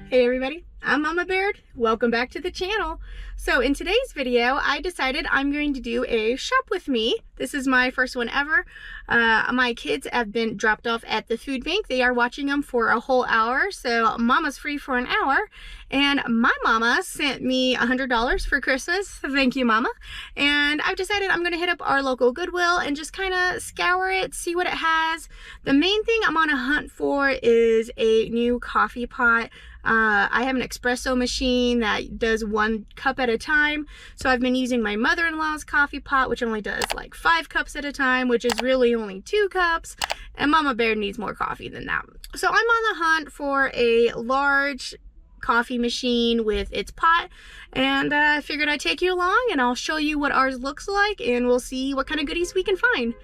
Hey everybody, I'm Mama Baird. Welcome back to the channel. So in today's video, I decided I'm going to do a shop with me. This is my first one ever. My kids have been dropped off at the food bank. They are watching them for a whole hour, so Mama's free for an hour. And my mama sent me $100 for Christmas. Thank you, Mama. And I've decided I'm gonna hit up our local Goodwill and just kind of scour it, see what it has. The main thing I'm on a hunt for is a new coffee pot. I have an espresso machine that does 1 cup at a time. So I've been using my mother-in-law's coffee pot, which only does like 5 cups at a time, which is really only 2 cups. And Mama Bear needs more coffee than that. So I'm on the hunt for a large coffee machine with its pot, and I figured I'd take you along and I'll show you what ours looks like, and we'll see what kind of goodies we can find.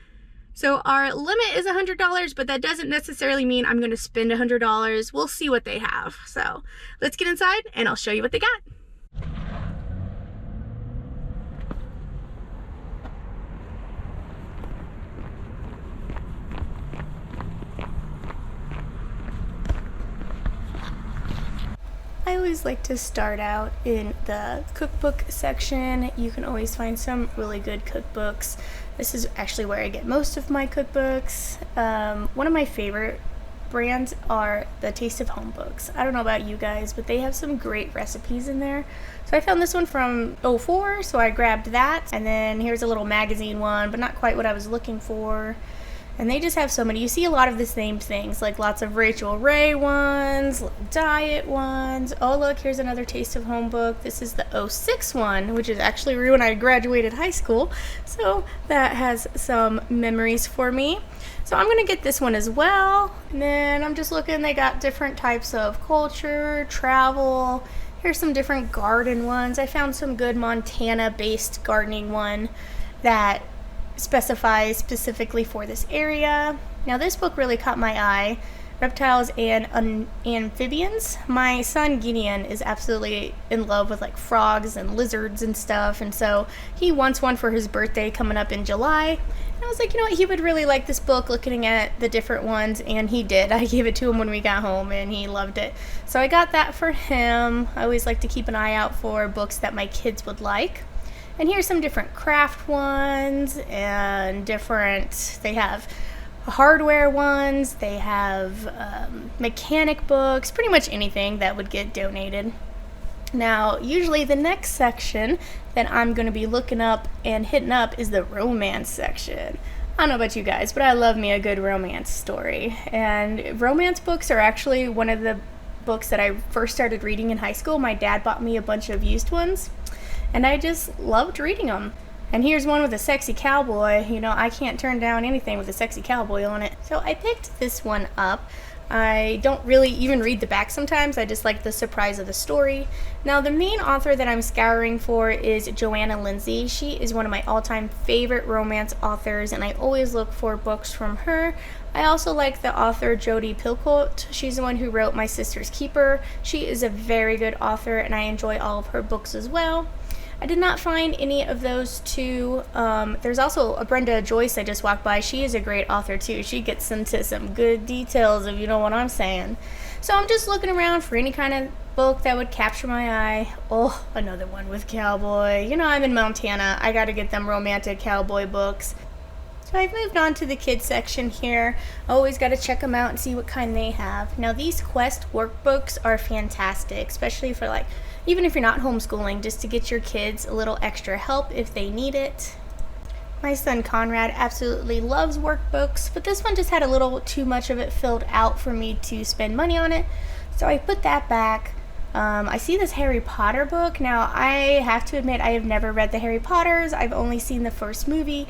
So our limit is $100, but that doesn't necessarily mean I'm going to spend $100. We'll see what they have. So let's get inside and I'll show you what they got. I always like to start out in the cookbook section. You can always find some really good cookbooks. This is actually where I get most of my cookbooks. One of my favorite brands are the Taste of Home books. I don't know about you guys, but they have some great recipes in there. So I found this one from '04, so I grabbed that. And then here's a little magazine one, but not quite what I was looking for. And they just have so many. You see a lot of the same things, like lots of Rachel Ray ones, diet ones. Oh look, here's another Taste of Home book. This is the '06 one, which is actually when I graduated high school. So that has some memories for me. So I'm gonna get this one as well. And then I'm just looking, they got different types of culture, travel. Here's some different garden ones. I found some good Montana-based gardening one that specifies specifically for this area. Now this book really caught my eye, Reptiles and Amphibians. My son Gideon is absolutely in love with like frogs and lizards and stuff, and so he wants one for his birthday coming up in July. And I was like, you know what, he would really like this book, looking at the different ones, and he did. I gave it to him when we got home and he loved it. So I got that for him. I always like to keep an eye out for books that my kids would like. And here's some different craft ones and different, they have hardware ones, they have mechanic books, pretty much anything that would get donated. Now, usually the next section that I'm going to be looking up and hitting up is the romance section. I don't know about you guys, but I love me a good romance story. And romance books are actually one of the books that I first started reading in high school. My dad bought me a bunch of used ones, and I just loved reading them. And here's one with a sexy cowboy. You know, I can't turn down anything with a sexy cowboy on it. So I picked this one up. I don't really even read the back sometimes. I just like the surprise of the story. Now, the main author that I'm scouring for is Joanna Lindsey. She is one of my all-time favorite romance authors, and I always look for books from her. I also like the author Jodi Picoult. She's the one who wrote My Sister's Keeper. She is a very good author, and I enjoy all of her books as well. I did not find any of those two. There's also a Brenda Joyce I just walked by. She is a great author too. She gets into some good details, if you know what I'm saying. So I'm just looking around for any kind of book that would capture my eye. Oh, another one with cowboy. You know, I'm in Montana. I gotta get them romantic cowboy books. So I've moved on to the kids section here. Always got to check them out and see what kind they have. Now these Quest workbooks are fantastic, especially for like, even if you're not homeschooling, just to get your kids a little extra help if they need it. My son Conrad absolutely loves workbooks, but this one just had a little too much of it filled out for me to spend money on it. So I put that back. I see this Harry Potter book. Now I have to admit I have never read the Harry Potters. I've only seen the first movie.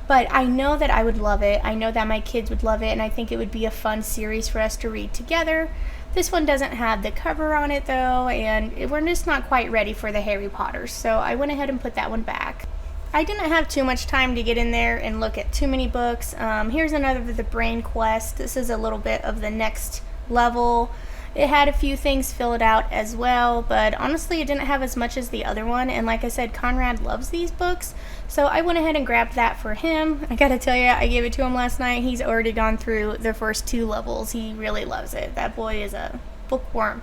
But I know that I would love it. I know that my kids would love it, and I think it would be a fun series for us to read together. This one doesn't have the cover on it though, and we're just not quite ready for the Harry Potters, so I went ahead and put that one back. I didn't have too much time to get in there and look at too many books. Here's another of the Brain Quest. This is a little bit of the next level. It had a few things filled out as well, but honestly it didn't have as much as the other one, and like I said, Conrad loves these books, so I went ahead and grabbed that for him. I gotta tell you, I gave it to him last night. He's already gone through the first 2 levels. He really loves it. That boy is a bookworm.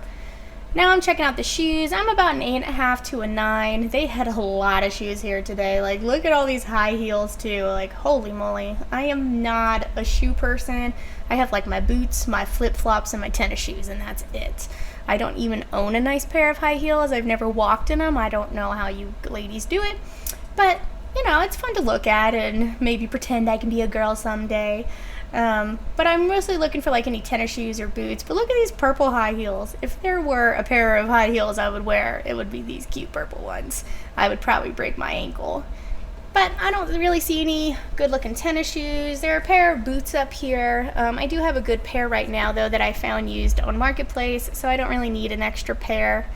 Now I'm checking out the shoes. I'm about an 8.5 to a 9. They had a lot of shoes here today. Like, look at all these high heels too. Like, holy moly. I am not a shoe person. I have like my boots, my flip-flops, and my tennis shoes, and that's it. I don't even own a nice pair of high heels. I've never walked in them. I don't know how you ladies do it, but you know, it's fun to look at and maybe pretend I can be a girl someday. But I'm mostly looking for like any tennis shoes or boots. But look at these purple high heels. If there were a pair of high heels I would wear, it would be these cute purple ones. I would probably break my ankle. But I don't really see any good looking tennis shoes. There are a pair of boots up here. I do have a good pair right now though that I found used on Marketplace, so I don't really need an extra pair.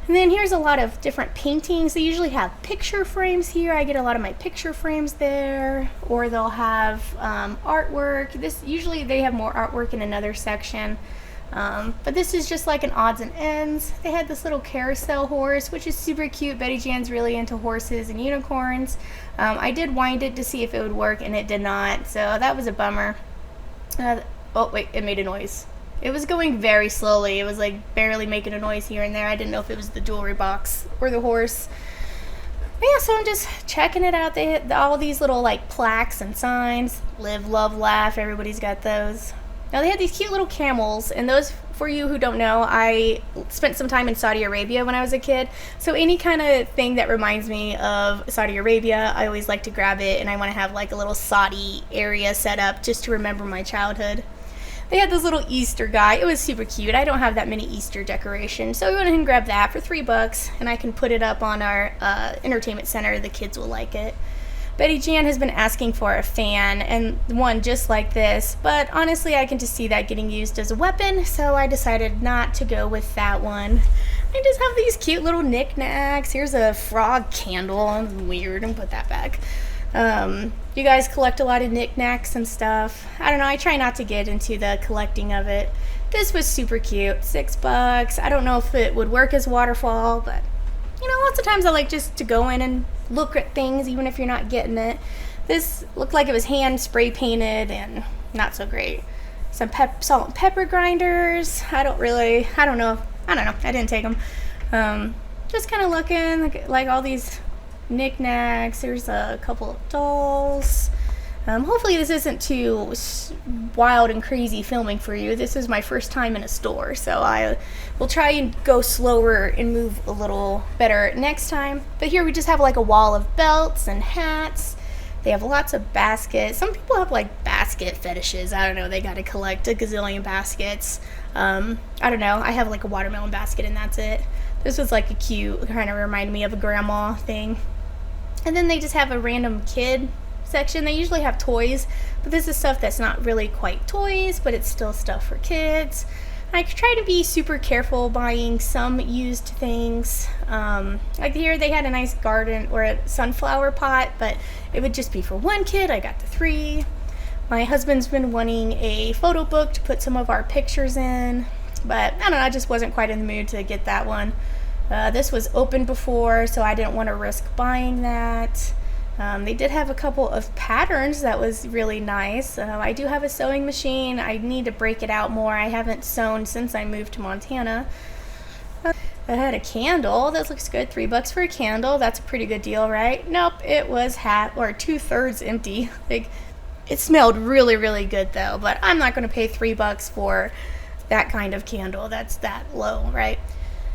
And then here's a lot of different paintings. They usually have picture frames here. I get a lot of my picture frames there, or they'll have artwork. Usually they have more artwork in another section. But this is just like an odds and ends. They had this little carousel horse, which is super cute. Betty Jan's really into horses and unicorns. I did wind it to see if it would work, and it did not, so that was a bummer. Oh wait, it made a noise. It was going very slowly. It was like barely making a noise here and there. I didn't know if it was the jewelry box or the horse. But yeah, so I'm just checking it out. They had all these little like plaques and signs. Live, love, laugh. Everybody's got those. Now they had these cute little camels, and those, for you who don't know, I spent some time in Saudi Arabia when I was a kid. So any kind of thing that reminds me of Saudi Arabia, I always like to grab it, and I want to have like a little Saudi area set up just to remember my childhood. They had this little Easter guy. It was super cute. I don't have that many Easter decorations, so we went ahead and grabbed that for $3, and I can put it up on our entertainment center. The kids will like it. Betty Jan has been asking for a fan, and one just like this, but honestly I can just see that getting used as a weapon, so I decided not to go with that one. I just have these cute little knickknacks. Here's a frog candle. Weird, and put that back. You guys collect a lot of knickknacks and stuff. I don't know, I try not to get into the collecting of it. This was super cute, $6. I don't know if it would work as waterfall, but you know, lots of times I like just to go in and look at things even if you're not getting it. This looked like it was hand spray painted and not so great. Some salt and pepper grinders. I don't know. I didn't take them. Just kind of looking like all these knickknacks. There's a couple of dolls. Hopefully this isn't too wild and crazy filming for you. This is my first time in a store, so I will try and go slower and move a little better next time. But here we just have like a wall of belts and hats. They have lots of baskets. Some people have like basket fetishes. I don't know, they gotta collect a gazillion baskets. I don't know, I have like a watermelon basket and that's it. This was like a cute, kind of reminded me of a grandma thing. And then they just have a random kid section. They usually have toys, but this is stuff that's not really quite toys, but it's still stuff for kids. I try to be super careful buying some used things. Like here they had a nice garden or a sunflower pot, but it would just be for one kid. I got the 3. My husband's been wanting a photo book to put some of our pictures in, but I don't know, I just wasn't quite in the mood to get that one. This was open before, so I didn't want to risk buying that. They did have a couple of patterns that was really nice. I do have a sewing machine. I need to break it out more. I haven't sewn since I moved to Montana. I had a candle. That looks good. $3 for a candle. That's a pretty good deal, right? Nope, it was half or 2/3 empty. Like, it smelled really, really good though, but I'm not going to pay $3 for that kind of candle. That's that low, right?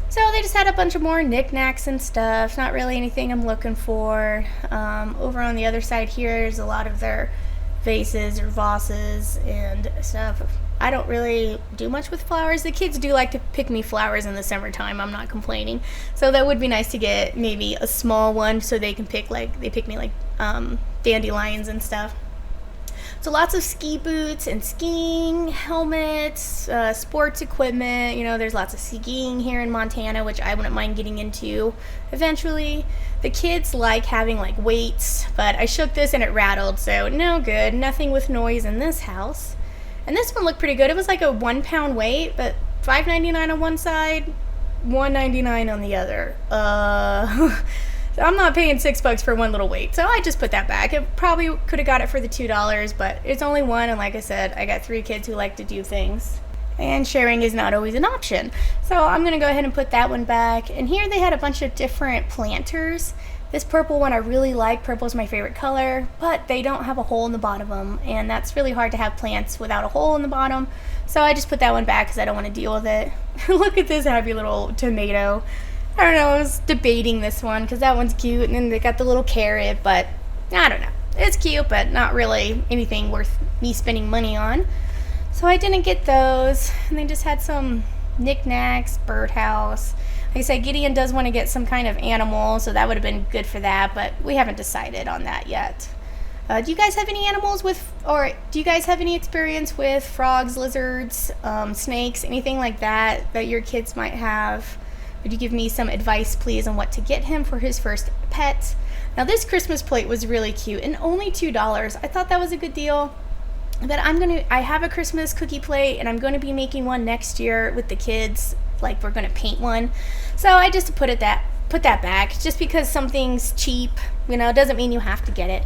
So they just had a bunch of more knickknacks and stuff. Not really anything I'm looking for. Over on the other side here is a lot of their vases or vases and stuff. I don't really do much with flowers. The kids do like to pick me flowers in the summertime. I'm not complaining. So that would be nice to get maybe a small one so they can pick me dandelions and stuff. So lots of ski boots and skiing helmets, sports equipment. You know, there's lots of skiing here in Montana, which I wouldn't mind getting into eventually. The kids like having like weights, but I shook this and it rattled, so no good. Nothing with noise in this house. And this one looked pretty good. It was like a 1 pound weight, but $5.99 on one side, $1.99 on the other. I'm not paying $6 for one little weight, so I just put that back. It probably could have got it for the $2, but it's only one, and like I said, I got 3 kids who like to do things. and sharing is not always an option. So I'm gonna go ahead and put that one back. And here they had a bunch of different planters. This purple one I really like. Purple is my favorite color, but they don't have a hole in the bottom of them, and that's really hard to have plants without a hole in the bottom. So I just put that one back because I don't want to deal with it. Look at this happy little tomato. I don't know, I was debating this one because that one's cute, and then they got the little carrot, but I don't know. It's cute, but not really anything worth me spending money on. So I didn't get those, and they just had some knickknacks, birdhouse. Like I said, Gideon does want to get some kind of animal, so that would have been good for that, but we haven't decided on that yet. Do you guys have any animals or do you guys have any experience with frogs, lizards, snakes, anything like that that your kids might have? Would you give me some advice, please, on what to get him for his first pet? Now, this Christmas plate was really cute and only $2. I thought that was a good deal. But I have a Christmas cookie plate, and I'm going to be making one next year with the kids. Like, we're going to paint one. So I just put that back, just because something's cheap, doesn't mean you have to get it.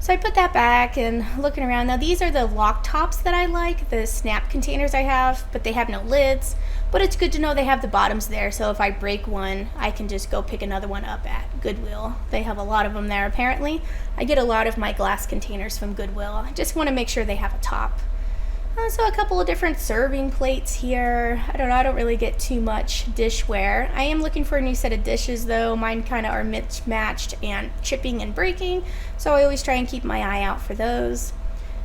So I put that back and looking around. Now, these are the lock tops that I like, the snap containers I have, but they have no lids. But it's good to know they have the bottoms there, so if I break one, I can just go pick another one up at Goodwill. They have a lot of them there, apparently. I get a lot of my glass containers from Goodwill. I just want to make sure they have a top. So a couple of different serving plates here. I don't really get too much dishware. I am looking for a new set of dishes, though. Mine kind of are mismatched and chipping and breaking, so I always try and keep my eye out for those.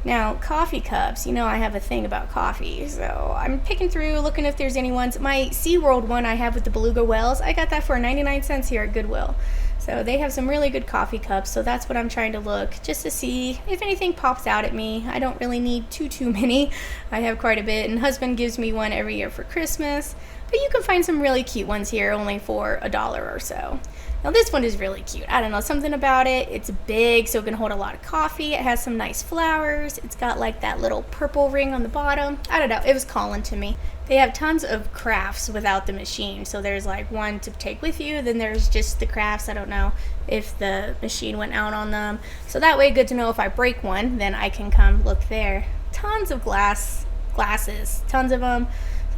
Now, coffee cups. I have a thing about coffee, so I'm picking through, looking if there's any ones. My SeaWorld one I have with the beluga whales, I got that for 99 cents here at Goodwill. So they have some really good coffee cups, so that's what I'm trying to look, just to see if anything pops out at me. I don't really need too many. I have quite a bit, and husband gives me one every year for Christmas. But you can find some really cute ones here, only for $1 or so. Now this one is really cute. I don't know, something about it. It's big, so it can hold a lot of coffee. It has some nice flowers. It's got like that little purple ring on the bottom. I don't know, it was calling to me. They have tons of crafts without the machine. So there's like one to take with you, then there's just the crafts. I don't know if the machine went out on them. So that way, good to know if I break one, then I can come look there. Tons of glasses, tons of them,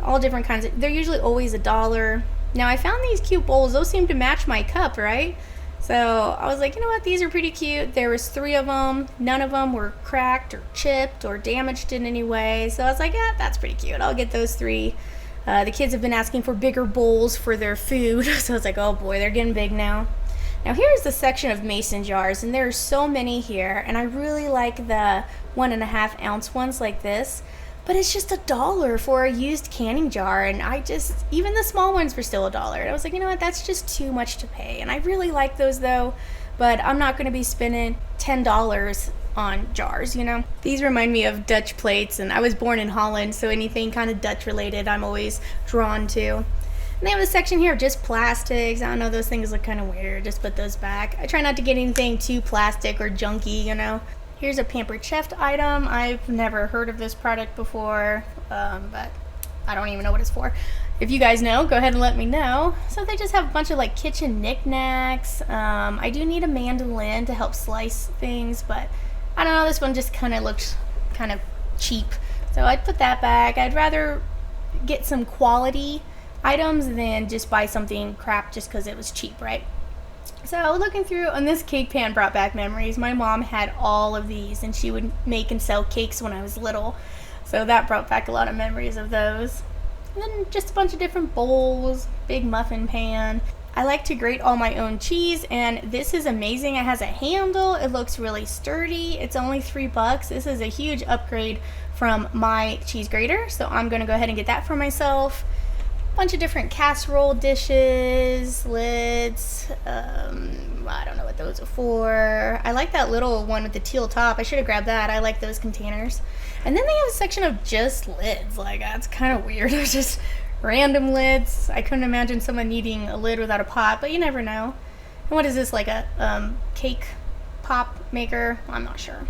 all different kinds of, they're usually always $1. Now I found these cute bowls. Those seem to match my cup, right? So I was like, you know what, these are pretty cute. There was 3 of them. None of them were cracked or chipped or damaged in any way. So I was like, yeah, that's pretty cute. I'll get those 3. The kids have been asking for bigger bowls for their food. So I was like, oh boy, they're getting big now. Now here's the section of mason jars, and there are so many here. And I really like the 1.5 ounce ones like this. But it's just $1 for a used canning jar, and even the small ones were still $1. And I was like, you know what, that's just too much to pay. And I really like those though, but I'm not gonna be spending $10 on jars, These remind me of Dutch plates, and I was born in Holland, so anything kind of Dutch related I'm always drawn to. And they have a section here of just plastics. I don't know, those things look kind of weird. Just put those back. I try not to get anything too plastic or junky, Here's a Pampered Chef item. I've never heard of this product before, but I don't even know what it's for. If you guys know, go ahead and let me know. So they just have a bunch of like kitchen knickknacks. I do need a mandolin to help slice things, but I don't know, this one just kind of looks kind of cheap. So I'd put that back. I'd rather get some quality items than just buy something crap just because it was cheap, right? So looking through, and this cake pan brought back memories. My mom had all of these, and she would make and sell cakes when I was little. So that brought back a lot of memories of those. And then just a bunch of different bowls, big muffin pan. I like to grate all my own cheese, and this is amazing. It has a handle. It looks really sturdy. It's only $3. This is a huge upgrade from my cheese grater, so I'm gonna go ahead and get that for myself. Bunch of different casserole dishes, lids. I don't know what those are for. I like that little one with the teal top. I should have grabbed that. I like those containers. And then they have a section of just lids. Like, that's kind of weird. It's just random lids. I couldn't imagine someone needing a lid without a pot, but you never know. And what is this, like a cake pop maker? I'm not sure.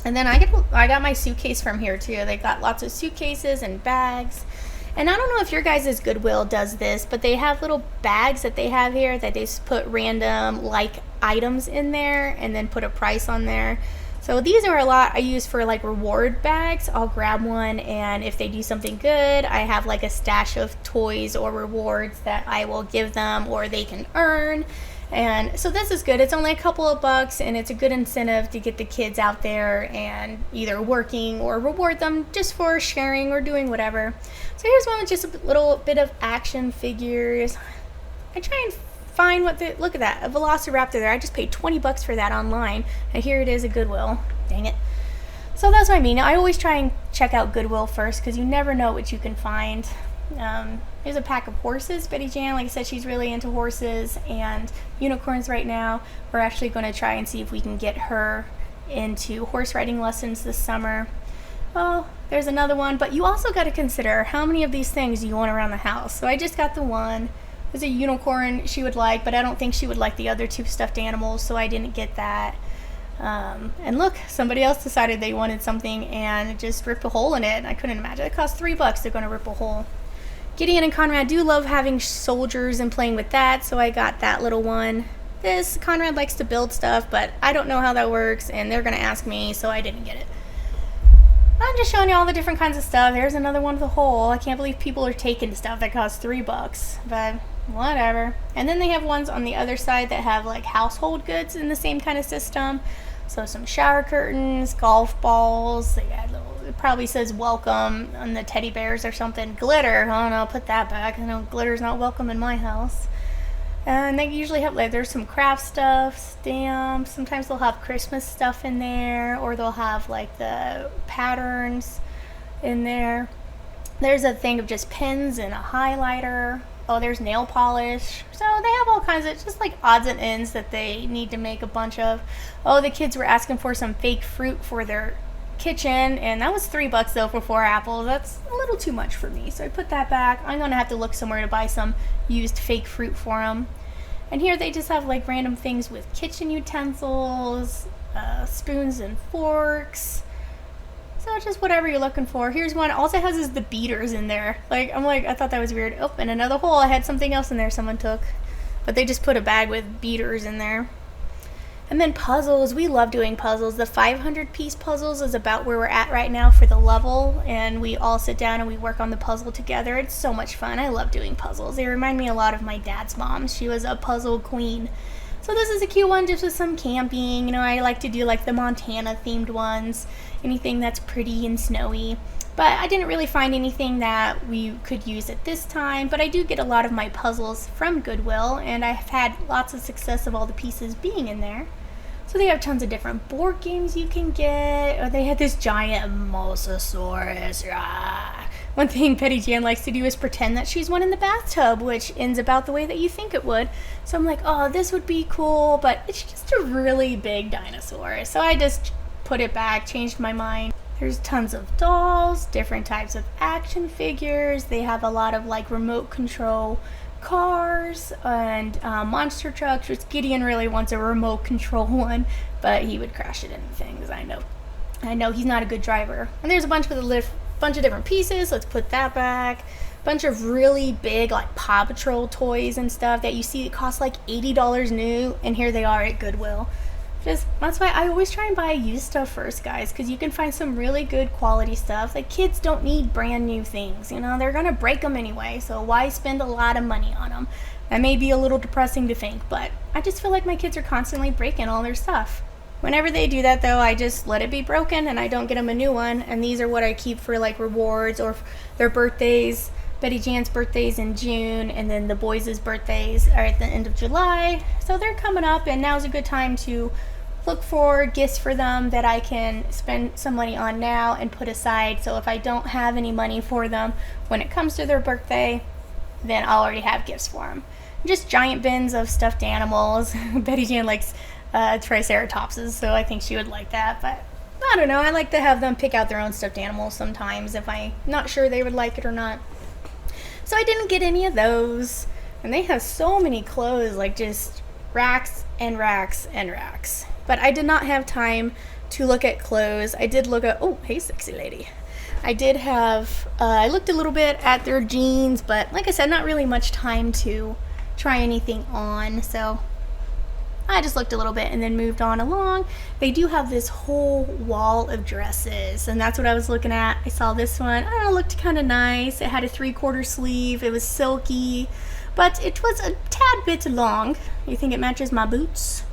And then I got my suitcase from here too. They got lots of suitcases and bags. And I don't know if your guys' Goodwill does this, but they have little bags that they have here that they just put random like items in there and then put a price on there. So these are a lot I use for like reward bags. I'll grab one, and if they do something good, I have like a stash of toys or rewards that I will give them or they can earn. And so this is good. It's only a couple of bucks, and it's a good incentive to get the kids out there and either working or reward them just for sharing or doing whatever. So here's one with just a little bit of action figures. I try and find look at that, a Velociraptor there. I just paid 20 bucks for that online, and here it is at Goodwill. Dang it. So that's what I mean. I always try and check out Goodwill first, because you never know what you can find. Here's a pack of horses. Betty Jan, like I said, she's really into horses and unicorns right now. We're actually going to try and see if we can get her into horse riding lessons this summer. Oh, there's another one, but you also got to consider how many of these things you want around the house. So I just got the one. There's a unicorn she would like, but I don't think she would like the other two stuffed animals, so I didn't get that. And look, somebody else decided they wanted something and just ripped a hole in it. I couldn't imagine. It cost $3. They're going to rip a hole. Gideon and Conrad do love having soldiers and playing with that, so I got that little one. Conrad likes to build stuff, but I don't know how that works, and they're going to ask me, so I didn't get it. I'm just showing you all the different kinds of stuff. There's another one with a hole. I can't believe people are taking stuff that costs $3, but whatever. And then they have ones on the other side that have like household goods in the same kind of system. So some shower curtains, golf balls. They got it probably says welcome on the teddy bears or something. Glitter. Oh no, put that back. I know glitter's not welcome in my house. And they usually have, like, there's some craft stuff, stamps. Sometimes they'll have Christmas stuff in there, or they'll have like the patterns in there. There's a thing of just pens and a highlighter. Oh, there's nail polish. So they have all kinds of just like odds and ends that they need to make a bunch of. Oh, the kids were asking for some fake fruit for their kitchen, and that was $3 though for 4 apples. That's a little too much for me, so I put that back. I'm gonna have to look somewhere to buy some used fake fruit for them. And here they just have like random things with kitchen utensils, spoons and forks. So just whatever you're looking for. Here's one. All it has is the beaters in there. I thought that was weird. Oh, and another hole. I had something else in there someone took. But they just put a bag with beaters in there. And then puzzles. We love doing puzzles. The 500-piece puzzles is about where we're at right now for the level. And we all sit down and we work on the puzzle together. It's so much fun. I love doing puzzles. They remind me a lot of my dad's mom. She was a puzzle queen. So this is a cute one just with some camping. You know, I like to do like the Montana themed ones. Anything that's pretty and snowy. But I didn't really find anything that we could use at this time. But I do get a lot of my puzzles from Goodwill. And I've had lots of success of all the pieces being in there. So they have tons of different board games you can get. Or they had this giant Mosasaurus. Rah. One thing Betty Jan likes to do is pretend that she's one in the bathtub, which ends about the way that you think it would. So I'm like, oh, this would be cool, but it's just a really big dinosaur. So I just put it back, changed my mind. There's tons of dolls, different types of action figures. They have a lot of like remote control cars and monster trucks, which Gideon really wants a remote control one, but he would crash it into things. I know he's not a good driver. And there's a bunch of different pieces. Let's put that back. Bunch of really big like Paw Patrol toys and stuff that you see it costs like $80 new, and here they are at Goodwill. That's why I always try and buy used stuff first, guys, because you can find some really good quality stuff. Like, kids don't need brand new things, you know, they're gonna break them anyway, so why spend a lot of money on them? That may be a little depressing to think, but I just feel like my kids are constantly breaking all their stuff. Whenever they do that though, I just let it be broken and I don't get them a new one, and these are what I keep for like rewards or their birthdays. Betty Jan's birthday's in June, and then the boys' birthdays are at the end of July. So they're coming up, and now's a good time to look for gifts for them that I can spend some money on now and put aside. So if I don't have any money for them when it comes to their birthday, then I'll already have gifts for them. Just giant bins of stuffed animals. Betty Jan likes Triceratopses, so I think she would like that. But I don't know. I like to have them pick out their own stuffed animals sometimes if I'm not sure they would like it or not. So I didn't get any of those. And they have so many clothes, like just racks and racks and racks. But I did not have time to look at clothes. I did look at, oh, hey, sexy lady. I did have, I looked a little bit at their jeans, but like I said, not really much time to try anything on. So I just looked a little bit and then moved on along. They do have this whole wall of dresses, and that's what I was looking at. I saw this one. I don't know, it looked kind of nice. It had a 3/4 sleeve. It was silky, but it was a tad bit long. You think it matches my boots?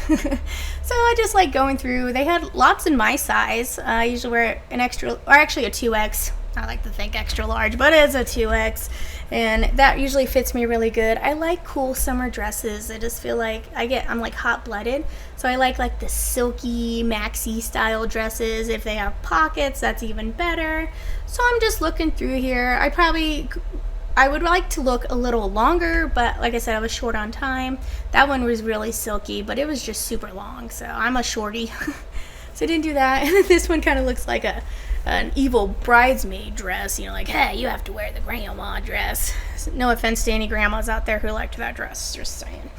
So I just like going through. They had lots in my size. I usually wear an extra, or actually a 2X. I like to think extra large, but it's a 2X, and that usually fits me really good. I like cool summer dresses. I just feel like I'm like hot-blooded, so I like the silky maxi style dresses. If they have pockets, that's even better. So I'm just looking through here. I would like to look a little longer, but like I said, I was short on time. That one was really silky, but it was just super long, so I'm a shorty. So I didn't do that. And this one kind of looks like an evil bridesmaid dress, like, hey, you have to wear the grandma dress. No offense to any grandmas out there who liked that dress, just saying.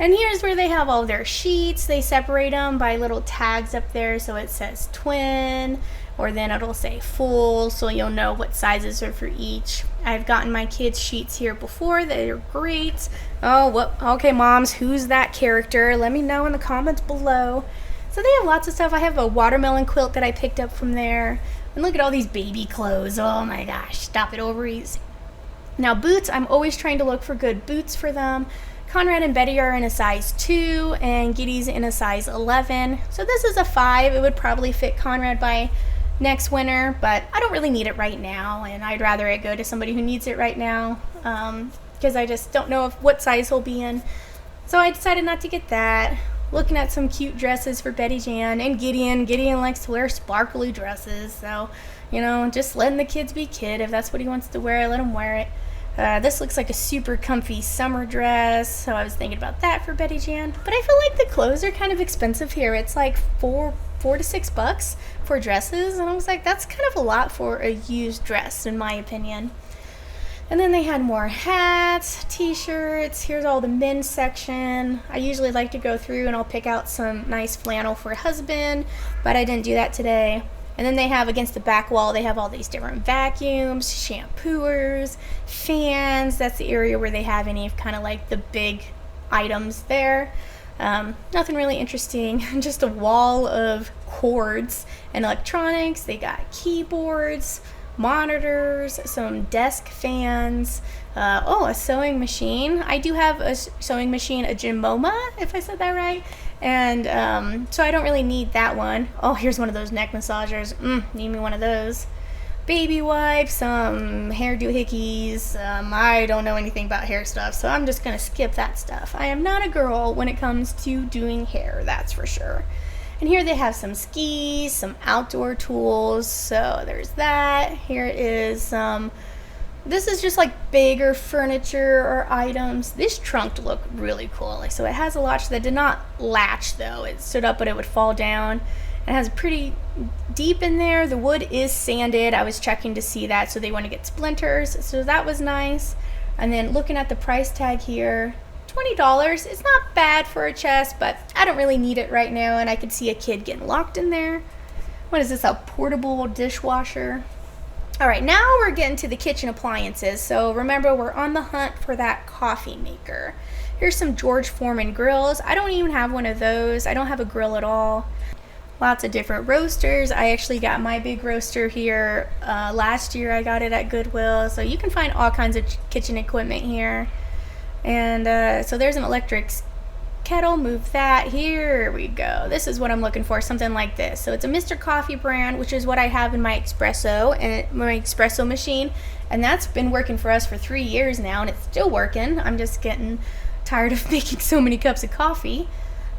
And here's where they have all their sheets. They separate them by little tags up there, so it says twin, or then it'll say full, so you'll know what sizes are for each. I've gotten my kids' sheets here before. They're great. Oh, okay, moms, who's that character? Let me know in the comments below. So they have lots of stuff. I have a watermelon quilt that I picked up from there. And look at all these baby clothes. Oh my gosh, stop it, ovaries. Now boots, I'm always trying to look for good boots for them. Conrad and Betty are in a size 2, and Giddy's in a size 11. So this is a 5. It would probably fit Conrad by next winter, but I don't really need it right now, and I'd rather it go to somebody who needs it right now, because I just don't know what size he'll be in. So I decided not to get that. Looking at some cute dresses for Betty Jan and Gideon. Gideon likes to wear sparkly dresses, so, just letting the kids be kid. If that's what he wants to wear, let him wear it. This looks like a super comfy summer dress, so I was thinking about that for Betty Jan. But I feel like the clothes are kind of expensive here. It's like $4 to $6 for dresses, and I was like, that's kind of a lot for a used dress, in my opinion. And then they had more hats, t-shirts. Here's all the men's section. I usually like to go through and I'll pick out some nice flannel for husband, but I didn't do that today. And then they have, against the back wall, they have all these different vacuums, shampooers, fans. That's the area where they have any of kind of like the big items there. Nothing really interesting, just a wall of cords and electronics. They got keyboards, monitors, some desk fans, a sewing machine. I do have a sewing machine, a Jimoma, if I said that right. And so I don't really need that one. Oh, here's one of those neck massagers. Need me one of those. Baby wipes, some hair doohickeys. I don't know anything about hair stuff, so I'm just gonna skip that stuff. I am not a girl when it comes to doing hair, that's for sure. And here they have some skis, some outdoor tools, so there's that. Here is this is just like bigger furniture or items. This trunk looked really cool. So it has a latch that did not latch though. It stood up but it would fall down. It has pretty deep in there. The wood is sanded. I was checking to see that, so they want to get splinters. So that was nice. And then looking at the price tag here, $20. It's not bad for a chest, but I don't really need it right now, and I could see a kid getting locked in there. What is this, a portable dishwasher? All right, now we're getting to the kitchen appliances. So remember, we're on the hunt for that coffee maker. Here's some George Foreman grills. I don't even have one of those. I don't have a grill at all. Lots of different roasters. I actually got my big roaster here last year. I got it at Goodwill. So you can find all kinds of kitchen equipment here. And so there's an electric kettle. Move that. Here we go. This is what I'm looking for, something like this. So it's a Mr. Coffee brand, which is what I have in my espresso machine, and that's been working for us for 3 years now, and it's still working. I'm just getting tired of making so many cups of coffee.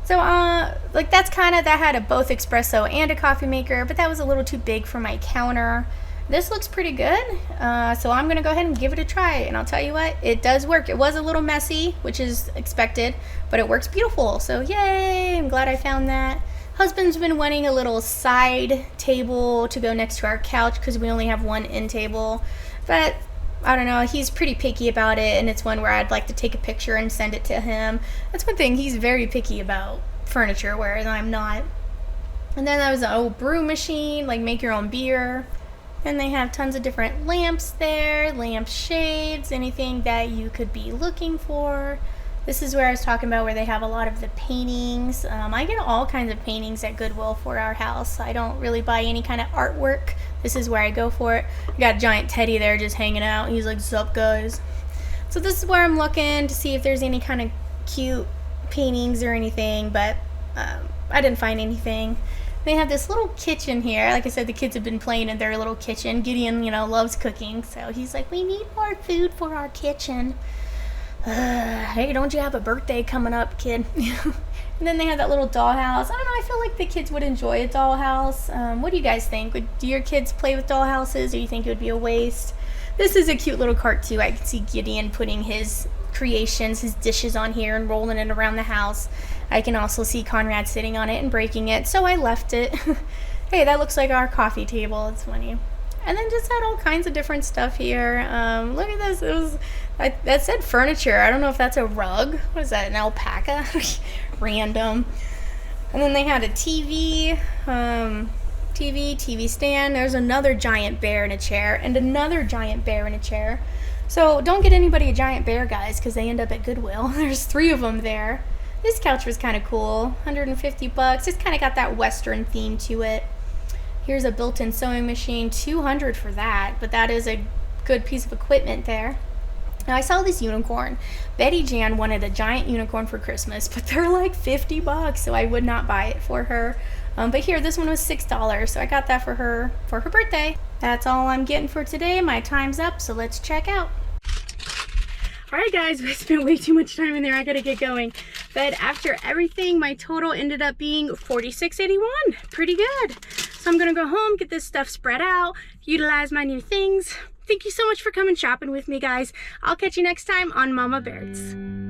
So that had a both espresso and a coffee maker, but that was a little too big for my counter. This looks pretty good, so I'm gonna go ahead and give it a try, and I'll tell you what, it does work. It was a little messy, which is expected, but it works beautiful, so yay, I'm glad I found that. Husband's been wanting a little side table to go next to our couch because we only have one end table, but I don't know, he's pretty picky about it, and it's one where I'd like to take a picture and send it to him. That's one thing, he's very picky about furniture, whereas I'm not. And then there was an old brew machine, like make your own beer. And they have tons of different lamps there, lamp shades, anything that you could be looking for. This is where I was talking about where they have a lot of the paintings. I get all kinds of paintings at Goodwill for our house. I don't really buy any kind of artwork. This is where I go for it. I got a giant teddy there just hanging out. He's like, "Sup, guys?" So this is where I'm looking to see if there's any kind of cute paintings or anything, but I didn't find anything. They have this little kitchen here. Like I said, the kids have been playing in their little kitchen. Gideon, loves cooking, so he's like, "We need more food for our kitchen." Hey, don't you have a birthday coming up, kid? And then they have that little dollhouse. I don't know, I feel like the kids would enjoy a dollhouse. What do you guys think? Do your kids play with dollhouses, or do you think it would be a waste? This is a cute little cart too. I can see Gideon putting his creations, his dishes on here and rolling it around the house. I can also see Conrad sitting on it and breaking it, so I left it. Hey, that looks like our coffee table. It's funny. And then just had all kinds of different stuff here. Look at this. That said furniture. I don't know if that's a rug. What is that, an alpaca? Random. And then they had a TV, TV stand. There's another giant bear in a chair and another giant bear in a chair. So don't get anybody a giant bear, guys, because they end up at Goodwill. There's 3 of them there. This couch was kind of cool. $150. It's kind of got that Western theme to it. Here's a built-in sewing machine, $200 for that, but that is a good piece of equipment there. Now I saw this unicorn. Betty Jan wanted a giant unicorn for Christmas, but they're like $50, so I would not buy it for her. But here, this one was $6, so I got that for her birthday. That's all I'm getting for today. My time's up, so let's check out. Alright guys, we spent way too much time in there. I gotta get going. But after everything, my total ended up being $46.81. Pretty good. So I'm gonna go home, get this stuff spread out, utilize my new things. Thank you so much for coming shopping with me, guys. I'll catch you next time on Mama Baird's.